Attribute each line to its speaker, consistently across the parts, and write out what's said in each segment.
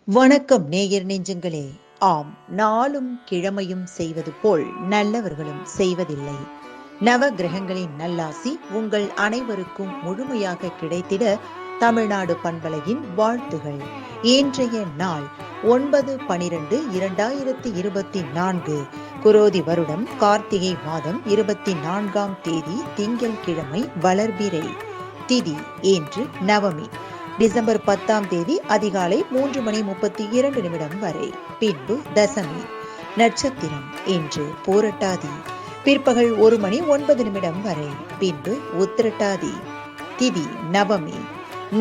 Speaker 1: வணக்கம் நேயர் நெஞ்சங்களே. ஆம், நாளும் கிழமையும் செய்வது போல் நல்லவர்களும் செய்வதில்லை. நவ கிரகங்களின் நல்லாசி உங்கள் அனைவருக்கும் முழுமையாக கிடைத்திட தமிழ்நாடு பண்பலையின் வாழ்த்துகள். இன்றைய நாள் 9/12/2024 குரோதி வருடம் கார்த்திகை மாதம் 24ஆம் தேதி திங்கள் கிழமை வளர்பிறை திதி என்று நவமி. டிசம்பர் 10ஆம் தேதி அதிகாலை 3:32 வரை. பின்பு தசமி. நட்சத்திரம் என்று பூரட்டாதி. பிற்பகல் 1:09 வரை. பின்பு உத்திரட்டாதி. திதி நவமி.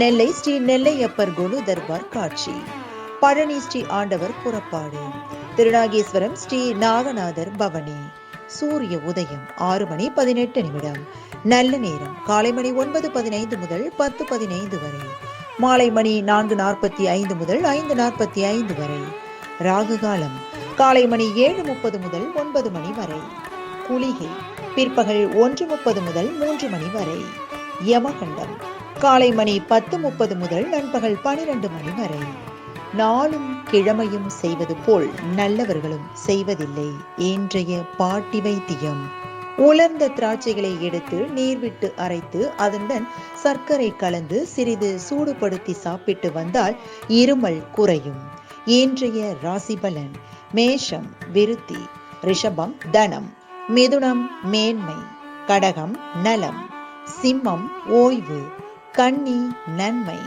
Speaker 1: நெல்லை ஸ்ரீ நெல்லையப்பர் குழு தர்பார் காட்சி. பழனி ஸ்ரீ ஆண்டவர் புறப்பாடு. திருநாகேஸ்வரம் ஸ்ரீ நாகநாதர் பவனி. சூரிய உதயம் 6:18. நல்ல நேரம் காலை மணி 9:15 முதல் 10:15 வரை. மாலை மணி 4:45 முதல் 5:45 வரை. ராகு காலம் காலை மணி 7:30 முதல் 9 மணி வரை. குளிகை பிற்பகல் 1:30 முதல் 3 மணி வரை. யமகண்டம் காலை மணி 10:30 முதல் நண்பகல் 12 மணி வரை. நாளும் கிழமையும் செய்வது போல் நல்லவர்களும் செய்வதில்லை. இன்றைய பாட்டி வைத்தியம். உலர்ந்த திராட்சைகளை எடுத்து நீர் விட்டு அரைத்து அதனுடன் சர்க்கரை கலந்து சிறிது சூடுபடுத்தி சாப்பிட்டு வந்தால் இருமல் குறையும். இன்றைய ராசி பலன். மேஷம் விருத்தி, ரிஷபம் தனம், மிதுனம் மேன்மை, கடகம் நலம், சிம்மம் ஓய்வு, கன்னி நன்மை,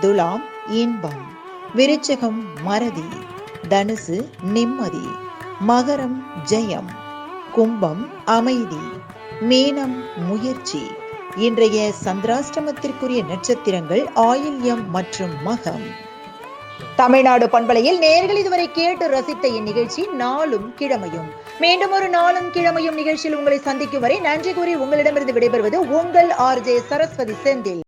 Speaker 1: துலாம் இன்பம், விருச்சகம் மறதி, தனுசு நிம்மதி, மகரம் ஜெயம், கும்பம் அமைதி, மீனம் முயற்சி. இன்றைய சந்திராஷ்டமத்திற்குரிய நட்சத்திரங்கள் ஆயில்யம் மற்றும் மகம். தமிழ்நாடு பண்பலையில் நேயர்கள் இதுவரை கேட்டு ரசித்த இந்நிகழ்ச்சி நாளும் கிழமையும். மீண்டும் ஒரு நாளும் கிழமையும் நிகழ்ச்சியில் உங்களை சந்திக்கும் வரை நன்றி கூறி உங்களிடமிருந்து விடைபெறுவது உங்கள் RJ சரஸ்வதி செந்தில்.